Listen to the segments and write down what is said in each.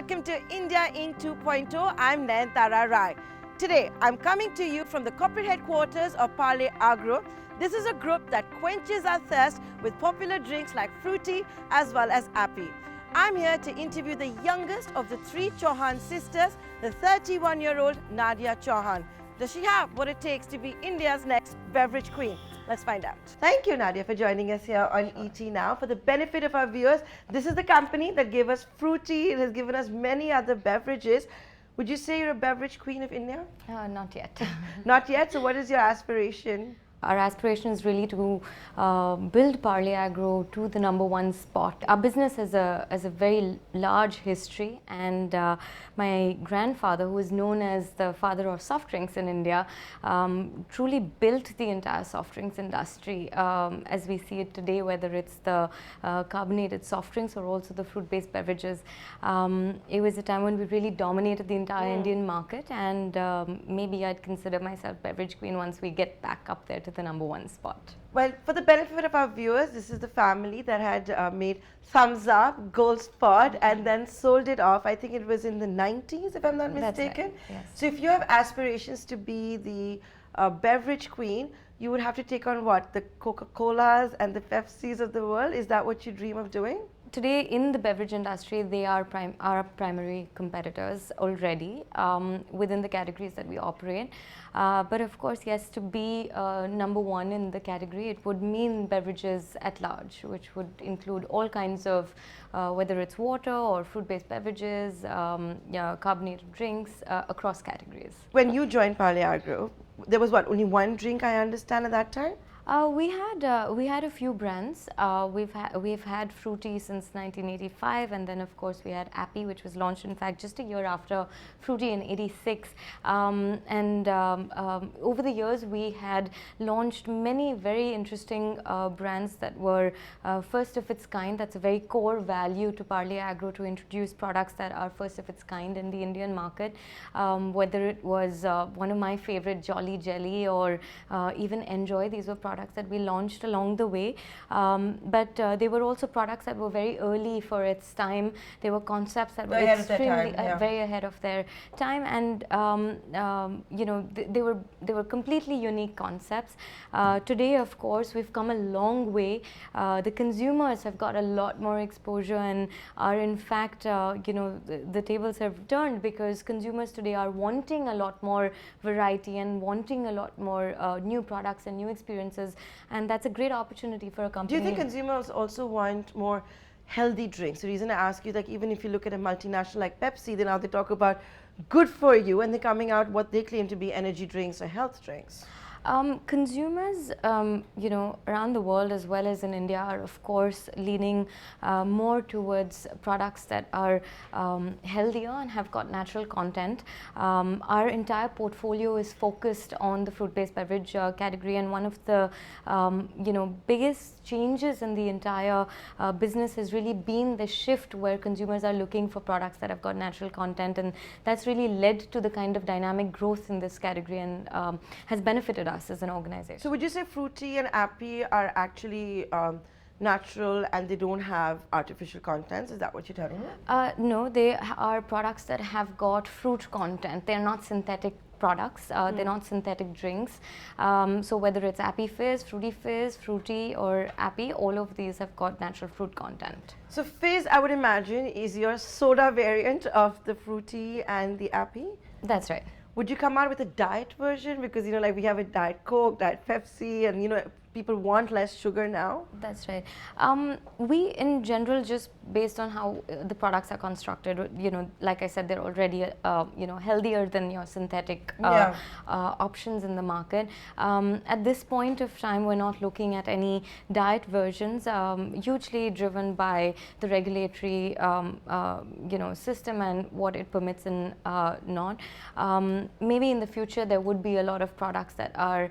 welcome to India in 2.0. I'm Nadia Rai. Today, I'm coming to you from the corporate headquarters of Parle Agro. This is a group that quenches our thirst with popular drinks like FROOTI as well as Appy. I'm here to interview the youngest of the three Chauhan sisters, the 31-year-old Nadia Chauhan. Does she have what it takes to be India's next beverage queen? Let's find out. Thank you, Nadia, for joining us here on ET Now. For the benefit of our viewers, this is the company that gave us FROOTI. It has given us many other beverages. Would you say you're a beverage queen of India? Not yet. Not yet? So what is your aspiration? Our aspiration is really to build Parle Agro to the #1 spot. Our business has a very large history, and my grandfather, who is known as the father of soft drinks in India, truly built the entire soft drinks industry as we see it today, whether it's the carbonated soft drinks or also the fruit-based beverages. It was a time when we really dominated the entire Indian market, and maybe I'd consider myself beverage queen once we get back up there to the #1 spot. Well, for the benefit of our viewers, this is the family that had made Thumbs Up, Gold Spot, and then sold it off. I think it was in the 90s, if I'm not mistaken. That's right, yes. So if you have aspirations to be the beverage queen, you would have to take on what? The Coca-Colas and the Pepsis of the world? Is that what you dream of doing? Today in the beverage industry, they are our primary competitors already within the categories that we operate. But of course, yes, to be #1 in the category, it would mean beverages at large, which would include all kinds of, whether it's water or fruit-based beverages, carbonated drinks across categories. When you joined Parle Agro, there was what, only one drink I understand at that time? We had a few brands. We've had FROOTI since 1985, and then of course we had Appy, which was launched in fact just a year after FROOTI in '86. Over the years we had launched many very interesting brands that were first of its kind. That's a very core value to Parle Agro, to introduce products that are first of its kind in the Indian market. Whether it was one of my favorite, Jolly Jelly, or even Enjoy, these were products that we launched along the way, but they were also products that were very early for its time. They were concepts that were extremely very ahead of their time, and you know, they were completely unique concepts. Today, of course, we've come a long way. The consumers have got a lot more exposure and are in fact, you know, the tables have turned, because consumers today are wanting a lot more variety and wanting a lot more new products and new experiences. And that's a great opportunity for a company. Do you think consumers also want more healthy drinks? The reason I ask you, like, even if you look at a multinational like Pepsi, then now they talk about good for you, and they're coming out what they claim to be energy drinks or health drinks. Consumers, you know, around the world as well as in India are of course leaning more towards products that are healthier and have got natural content. Our entire portfolio is focused on the fruit-based beverage category, and one of the you know, biggest changes in the entire business has really been the shift where consumers are looking for products that have got natural content, and that's really led to the kind of dynamic growth in this category and has benefited us as an organization. So would you say FROOTI and Appy are actually natural and they don't have artificial contents? Is that what you're telling me? No, they are products that have got fruit content. They're not synthetic products. They're not synthetic drinks. So whether it's Appy Fizz, FROOTI or Appy, all of these have got natural fruit content. So Fizz, I would imagine, is your soda variant of the FROOTI and the Appy? That's right. Would you come out with a diet version? Because, you know, like we have a Diet Coke, Diet Pepsi, and, you know, people want less sugar now. That's right. We in general, just based on how the products are constructed, you know, like I said, they're already you know, healthier than your synthetic options in the market. At this point of time, we're not looking at any diet versions, hugely driven by the regulatory you know, system and what it permits and not. Maybe in the future there would be a lot of products that are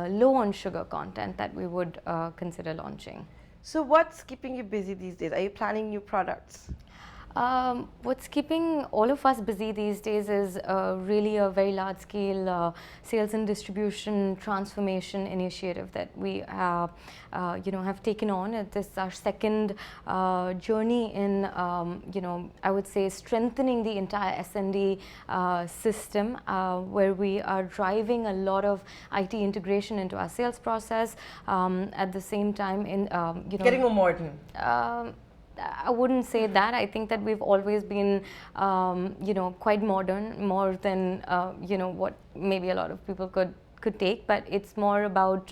low on sugar content that we would consider launching. So what's keeping you busy these days? Are you planning new products? What's keeping all of us busy these days is really a very large-scale sales and distribution transformation initiative that we have taken on. This is our second journey in, I would say, strengthening the entire S&D system, where we are driving a lot of IT integration into our sales process. At the same time, getting more modern. I wouldn't say that. I think that we've always been, quite modern, more than, what maybe a lot of people could take, but it's more about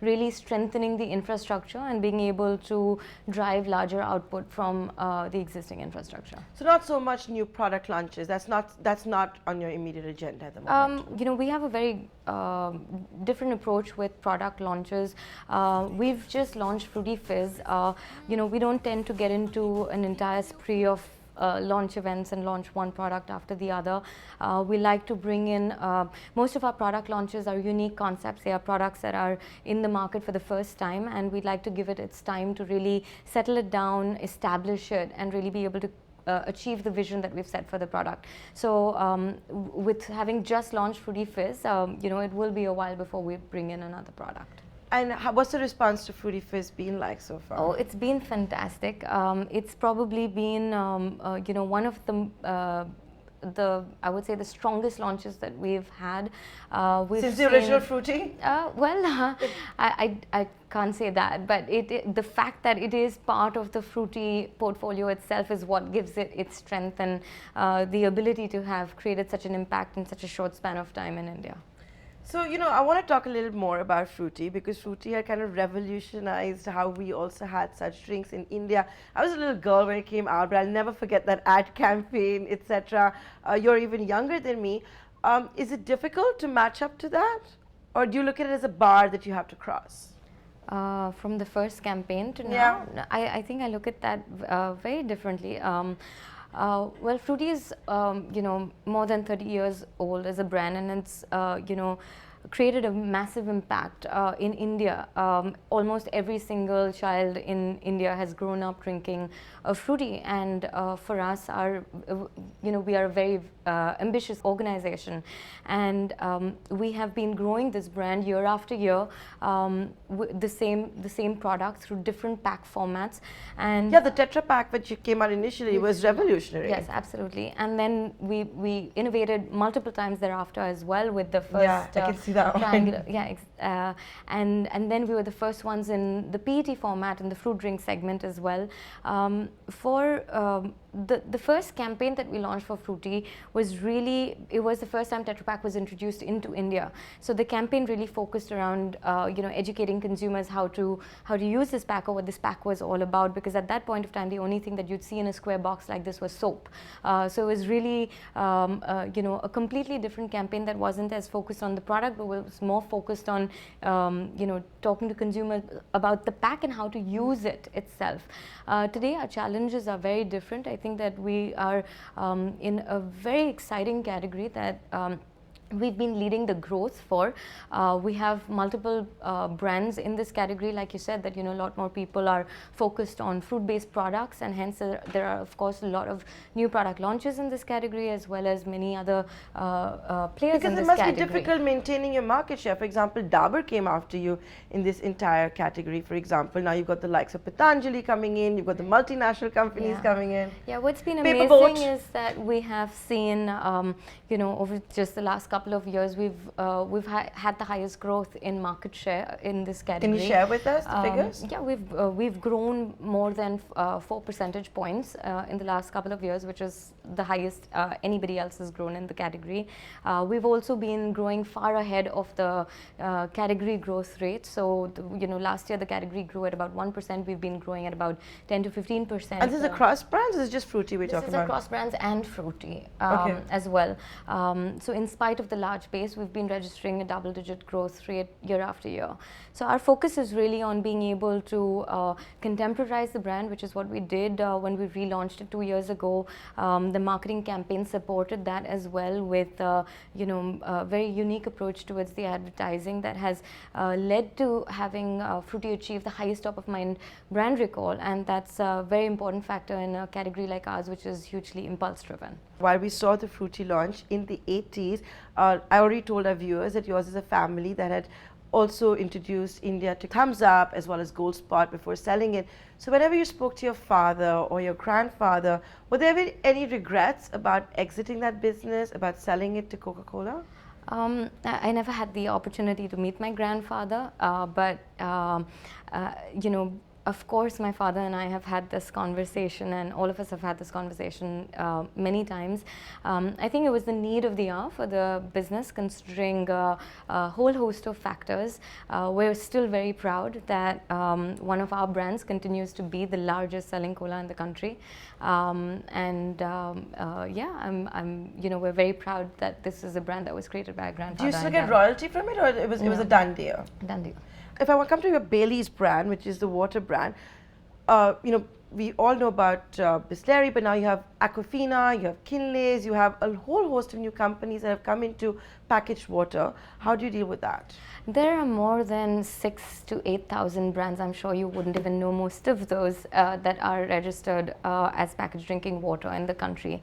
really strengthening the infrastructure and being able to drive larger output from the existing infrastructure. So not so much new product launches. That's not on your immediate agenda at the moment. We have a very different approach with product launches. We've just launched FROOTI Fizz. We don't tend to get into an entire spree of launch events and launch one product after the other. We like to bring in, most of our product launches are unique concepts. They are products that are in the market for the first time, and we'd like to give it its time to really settle it down, establish it, and really be able to achieve the vision that we've set for the product. So with having just launched FROOTI Fizz, it will be a while before we bring in another product. And what's the response to FROOTI Fizz been like so far? Oh, it's been fantastic. It's probably been, one of I would say the strongest launches that we've had. Since the original FROOTI? I can't say that, but the fact that it is part of the FROOTI portfolio itself is what gives it its strength and the ability to have created such an impact in such a short span of time in India. So, I want to talk a little more about FROOTI, because FROOTI had kind of revolutionized how we also had such drinks in India. I was a little girl when it came out, but I'll never forget that ad campaign, etc. You're even younger than me. Is it difficult to match up to that? Or do you look at it as a bar that you have to cross? From the first campaign to now, I think I look at that very differently. Well, FROOTI is, more than 30 years old as a brand, and it's, created a massive impact in India. Almost every single child in India has grown up drinking FROOTI, and for us, we are a very ambitious organization, and we have been growing this brand year after year, the same product through different pack formats. And yeah, the Tetra Pak which came out initially was revolutionary. Yes, absolutely. And then we innovated multiple times thereafter as well with the first. Yeah, I can see that. Triangular, and then we were the first ones in the PET format in the fruit drink segment as well. The first campaign that we launched for FROOTI was it was the first time Tetra Pak was introduced into India. So the campaign really focused around educating consumers how to use this pack, or what this pack was all about, because at that point of time the only thing that you'd see in a square box like this was soap. So it was really a completely different campaign that wasn't as focused on the product, but was more focused on talking to consumers about the pack and how to use it itself. Today our challenges are very different. I think that we are in a very exciting category that we've been leading the growth for. We have multiple brands in this category, like you said, that a lot more people are focused on fruit-based products, and hence there are of course a lot of new product launches in this category, as well as many other players in this category. Because it must be difficult maintaining your market share. For example, Dabur came after you in this entire category. For example, now you've got the likes of Patanjali coming in, you've got the multinational companies coming in. Yeah, what's been amazing is that we have seen, over just the last couple of years, we've had the highest growth in market share in this category. Can you share with us the figures? Yeah, we've grown more than 4 percentage points in the last couple of years, which is the highest anybody else has grown in the category. We've also been growing far ahead of the category growth rate. So, last year the category grew at about 1%. We've been growing at about 10 to 15%. And this is across brands, or is it just FROOTI we're talking about? This is across brands and FROOTI as well. So in spite of of the large base, we've been registering a double-digit growth rate year after year. So our focus is really on being able to contemporize the brand, which is what we did when we relaunched it 2 years ago. The marketing campaign supported that as well with a very unique approach towards the advertising that has led to having FROOTI achieve the highest top-of-mind brand recall, and that's a very important factor in a category like ours, which is hugely impulse-driven. While we saw the FROOTI launch in the 80s, I already told our viewers that yours is a family that had also introduced India to Thumbs Up as well as Gold Spot before selling it. So whenever you spoke to your father or your grandfather, were there any regrets about exiting that business, about selling it to Coca-Cola? I never had the opportunity to meet my grandfather, but of course, my father and I have had this conversation, and all of us have had this conversation many times. I think it was the need of the hour for the business, considering a whole host of factors. We're still very proud that one of our brands continues to be the largest selling cola in the country, we're very proud that this is a brand that was created by our grandfather. Do you still get royalty from it, or it was a done deal? Done deal. If I come to your Bailey's brand, which is the water brand, we all know about Bisleri, but now you have Aquafina, you have Kinley's, you have a whole host of new companies that have come into packaged water. How do you deal with that? There are more than 6,000 to 8,000 brands. I'm sure you wouldn't even know most of those that are registered as packaged drinking water in the country.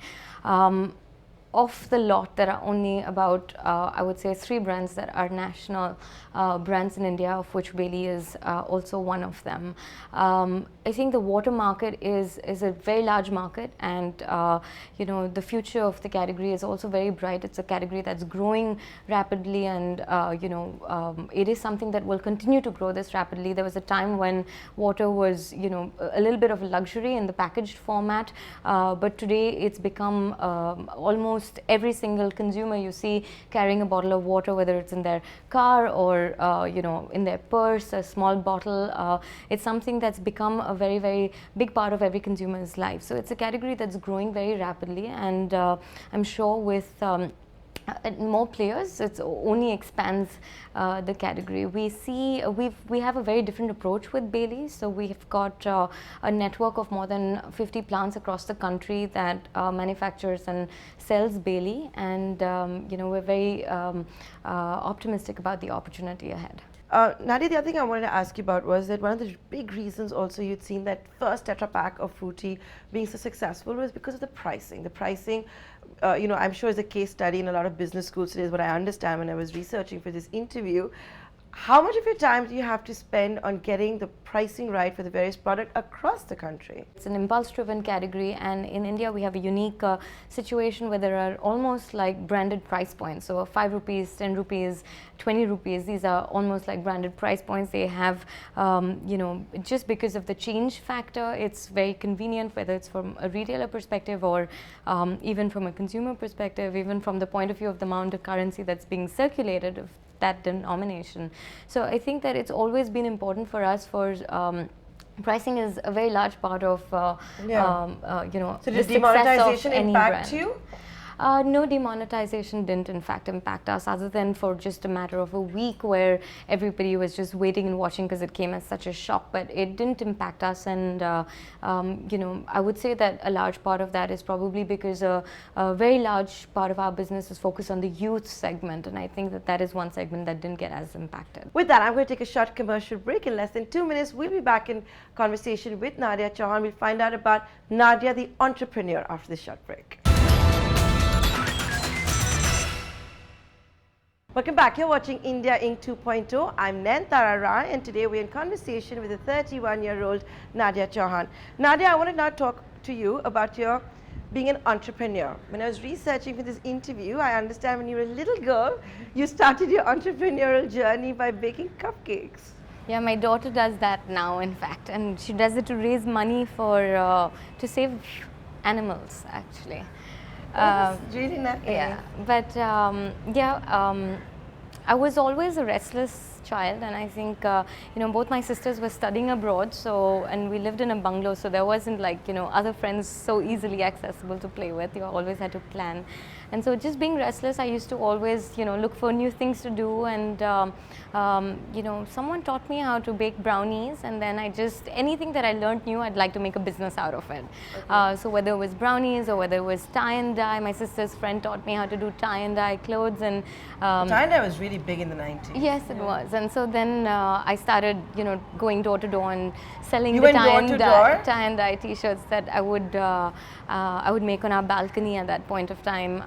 Of the lot, there are only about, I would say, 3 brands that are national brands in India, of which Bailey is also one of them. I think the water market is a very large market, and the future of the category is also very bright. It's a category that's growing rapidly, and it is something that will continue to grow this rapidly. There was a time when water was a little bit of a luxury in the packaged format, but today it's become almost every single consumer you see carrying a bottle of water, whether it's in their car or in their purse, a small bottle. It's something that's become a very, very big part of every consumer's life. So it's a category that's growing very rapidly, and I'm sure with more players, it only expands the category. We have a very different approach with Bailey. So we've got a network of more than 50 plants across the country that manufactures and sells Bailey, and we're very optimistic about the opportunity ahead. Nadia, the other thing I wanted to ask you about was that one of the big reasons also you'd seen that first Tetra Pak of FROOTI being so successful was because of the pricing. The pricing, I'm sure is a case study in a lot of business schools today, is what I understand when I was researching for this interview. How much of your time do you have to spend on getting the pricing right for the various products across the country? It's an impulse-driven category, and in India we have a unique situation where there are almost like branded price points. So 5 rupees, 10 rupees, 20 rupees, these are almost like branded price points. They have, just because of the change factor, it's very convenient, whether it's from a retailer perspective or even from a consumer perspective, even from the point of view of the amount of currency that's being circulated of that denomination. So I think that it's always been important for us pricing is a very large part of So the did success demonetization of any impact brand. you? No, demonetization didn't in fact impact us, other than for just a matter of a week where everybody was just waiting and watching because it came as such a shock, but it didn't impact us. And I would say that a large part of that is probably because a very large part of our business is focused on the youth segment, and I think that that is one segment that didn't get as impacted. With that, I'm going to take a short commercial break. In less than 2 minutes, we'll be back in conversation with Nadia Chauhan. We'll find out about Nadia, the entrepreneur, after this short break. Welcome back. You're watching India Inc. 2.0. I'm Nadia Rai, and today we're in conversation with a 31-year-old Nadia Chauhan. Nadia, I want to now talk to you about your being an entrepreneur. When I was researching for this interview, I understand when you were a little girl, you started your entrepreneurial journey by baking cupcakes. Yeah, my daughter does that now, in fact, and she does it to raise money for to save animals, actually. That's really nice. Yeah, but I was always a restless child, and I think both my sisters were studying abroad, and we lived in a bungalow, so there wasn't like other friends so easily accessible to play with. You always had to plan, and so just being restless, I used to always look for new things to do, and someone taught me how to bake brownies, and then anything that I learned new, I'd like to make a business out of it. Okay. So whether it was brownies or whether it was tie and dye, my sister's friend taught me how to do tie and dye clothes, and tie and dye was really big in the 90s. Yes, it was, and so then I started going door to door and selling you the went tie and dye t-shirts that I would make on our balcony at that point of time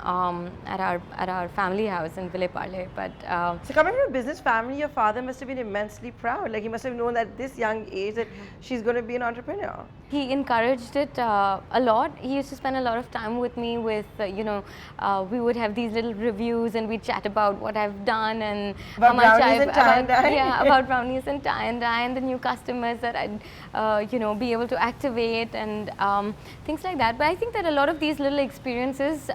at our family house in Ville Parle. But so coming from a business family, your father must have been immensely proud. Like he must have known at this young age that she's going to be an entrepreneur. He encouraged it a lot. He used to spend a lot of time with me. We would have these little reviews and we'd chat about what I've done and about how much I've about brownies and tie and dye and the new customers that I'd be able to activate and things like that. But I think that a lot of these little experiences,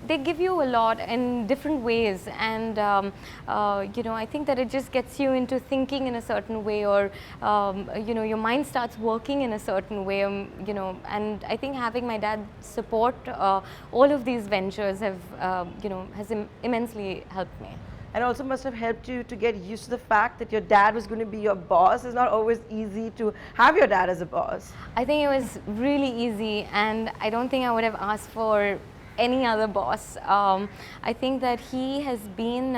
they give you a lot in different ways, and I think that it just gets you into thinking in a certain way, or your mind starts working in a certain way, and I think having my dad support all of these ventures has immensely helped me. And also must have helped you to get used to the fact that your dad was going to be your boss. It's not always easy to have your dad as a boss. I think it was really easy, and I don't think I would have asked for any other boss. I think that he's been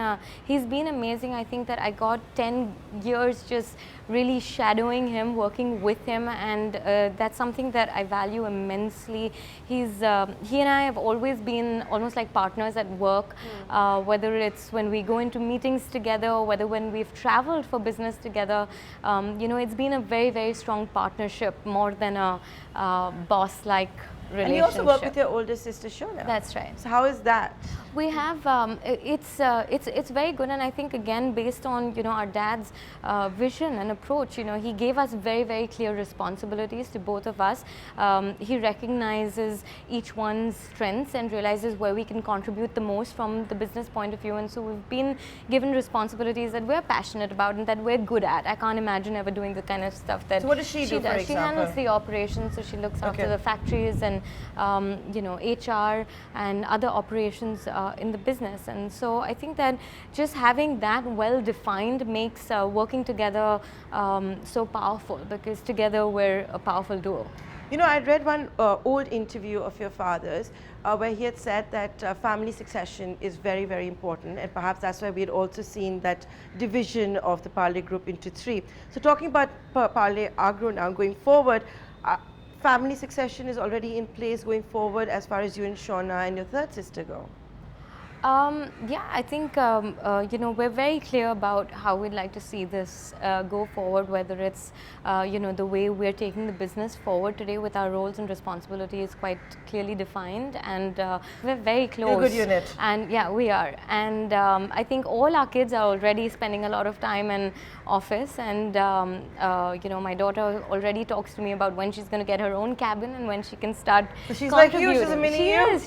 amazing. I think that I got 10 years just really shadowing him, working with him, and that's something that I value immensely. He and I have always been almost like partners at work, whether it's when we go into meetings together or whether when we've traveled for business together. It's been a very, very strong partnership, more than a boss-like relationship. And you also work with your older sister, Shona. That's right. So how is that? We have, it's very good, and I think again based on our dad's vision and approach, he gave us very, very clear responsibilities to both of us. He recognizes each one's strengths and realizes where we can contribute the most from the business point of view, and so we've been given responsibilities that we're passionate about and that we're good at. I can't imagine ever doing the kind of stuff that so what does she do, does. For example? She handles the operations, so she looks after the factories and HR and other operations in the business, and so I think that just having that well defined makes working together so powerful, because together we're a powerful duo. I read one old interview of your father's where he had said that family succession is very, very important, and perhaps that's why we had also seen that division of the Parle Group into 3. So talking about Parle Agro now going forward, family succession is already in place going forward as far as you and Shona and your third sister go? Yeah, I think we're very clear about how we'd like to see this go forward, whether it's the way we're taking the business forward today with our roles and responsibilities quite clearly defined, and we're very close. You're a good unit. And yeah, we are, and I think all our kids are already spending a lot of time in office, and my daughter already talks to me about when she's going to get her own cabin and when she can start. So she's like you, she's a mini you?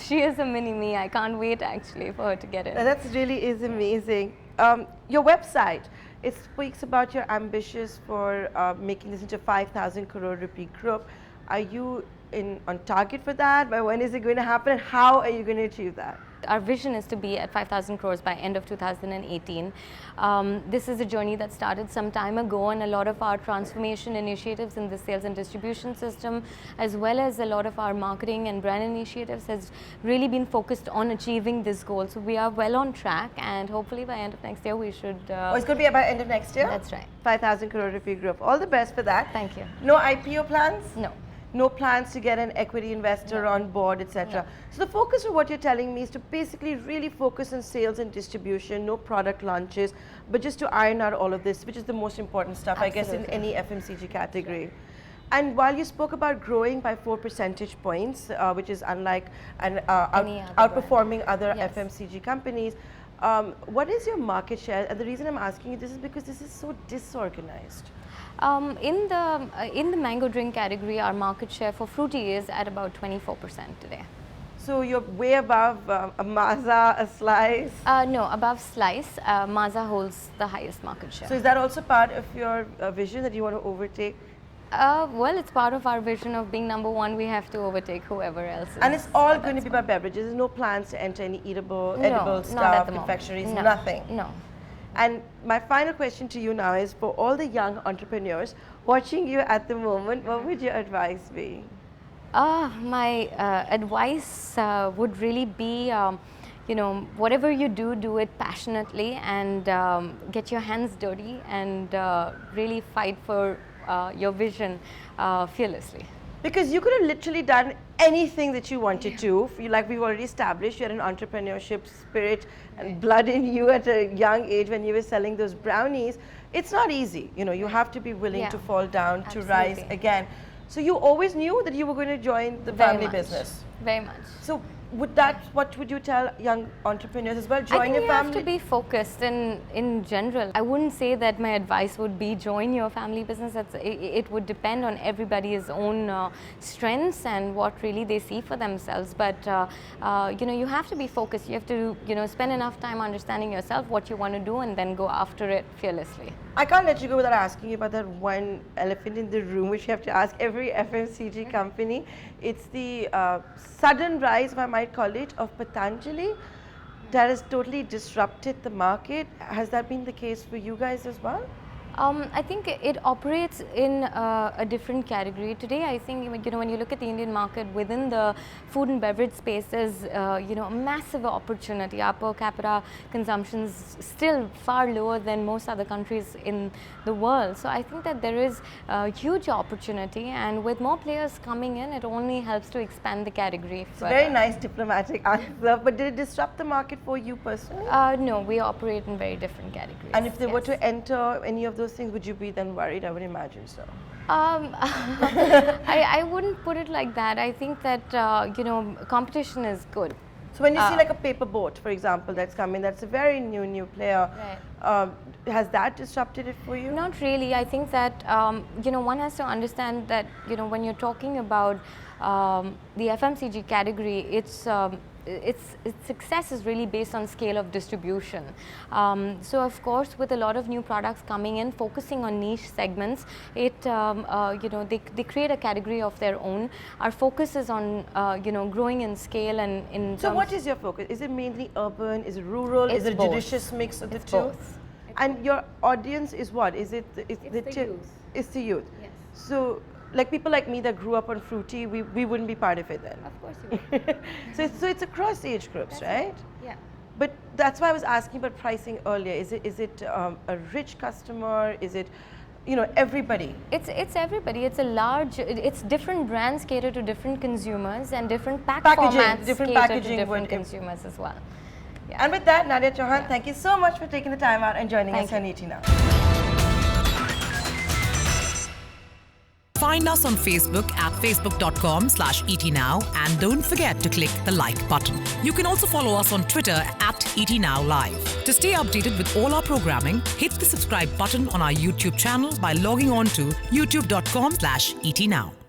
She is a mini me. I can't wait actually for her to get it. That really is amazing. Your website, it speaks about your ambitions for making this into a 5,000 crore rupee group. Are you on target for that? By when is it going to happen, and how are you going to achieve that? Our vision is to be at 5,000 crores by end of 2018. This is a journey that started some time ago, and a lot of our transformation initiatives in the sales and distribution system, as well as a lot of our marketing and brand initiatives, has really been focused on achieving this goal. So we are well on track, and hopefully by end of next year we should... it's going to be by end of next year? That's right. 5,000 crore rupee group. All the best for that. Thank you. No IPO plans? No. No plans to get an equity investor on board, etc. No. So the focus of what you're telling me is to basically really focus on sales and distribution, no product launches, but just to iron out all of this, which is the most important stuff, Absolutely. I guess, in any FMCG category. And while you spoke about growing by 4 percentage points, which is unlike and outperforming other FMCG companies, what is your market share? And the reason I'm asking you this is because this is so disorganized. In the mango drink category, our market share for FROOTI is at about 24% today. So you're way above a Maza, a Slice. No, above Slice, Maza holds the highest market share. So is that also part of your vision that you want to overtake? Well, it's part of our vision of being #1. We have to overtake whoever else is. And it's all going to be about beverages. There's no plans to enter any edible stuff, confectioneries, nothing. No. And my final question to you now is, for all the young entrepreneurs watching you at the moment, what would your advice be? My advice would really be, whatever you do, do it passionately and get your hands dirty and really fight for your vision fearlessly. Because you could have literally done anything that you wanted to. Like we've already established, you had an entrepreneurship spirit and blood in you at a young age when you were selling those brownies. It's not easy. You have to be willing to fall down, to rise again. So you always knew that you were going to join the family business? Very much. So what would you tell young entrepreneurs as well? Join your family? I think you have to be focused in general. I wouldn't say that my advice would be join your family business. It would depend on everybody's own strengths and what really they see for themselves. But you have to be focused. You have to spend enough time understanding yourself, what you want to do, and then go after it fearlessly. I can't let you go without asking you about that one elephant in the room, which you have to ask every FMCG company. It's the sudden rise, if I might call it, of Patanjali that has totally disrupted the market. Has that been the case for you guys as well? I think it operates in a different category. Today, I think, when you look at the Indian market within the food and beverage space, there's, a massive opportunity. Our per capita consumption is still far lower than most other countries in the world. So I think that there is a huge opportunity, and with more players coming in, it only helps to expand the category further. Very nice diplomatic answer, but did it disrupt the market for you personally? No, we operate in very different categories. And if they were to enter any of those things, would you be then worried? I would imagine so. I wouldn't put it like that. I think that competition is good. So when you see like a paper boat, for example, that's coming, that's a very new player. Right. Has that disrupted it for you? Not really. I think that one has to understand that when you're talking about the FMCG category, its success is really based on scale of distribution. So of course, with a lot of new products coming in, focusing on niche segments, they create a category of their own. Our focus is on growing in scale and in. So what is your focus? Is it mainly urban? Is it rural? Is it a judicious mix of the two? Both. And your audience is what? Is it the youth. It's the youth. Yes. So, like people like me that grew up on Fruity, we wouldn't be part of it then. Of course you would. So it's across age groups, right? Yeah. But that's why I was asking about pricing earlier. Is it a rich customer? Is it, everybody? It's everybody. It's different brands cater to different consumers, and different Packaging, formats different cater packaging to different consumers as well. Yeah. And with that, Nadia Chauhan, thank you so much for taking the time out and joining us on ET Now. Find us on Facebook at facebook.com/ETNow, and don't forget to click the like button. You can also follow us on Twitter at ETNowLive. To stay updated with all our programming, hit the subscribe button on our YouTube channel by logging on to youtube.com/ETNow.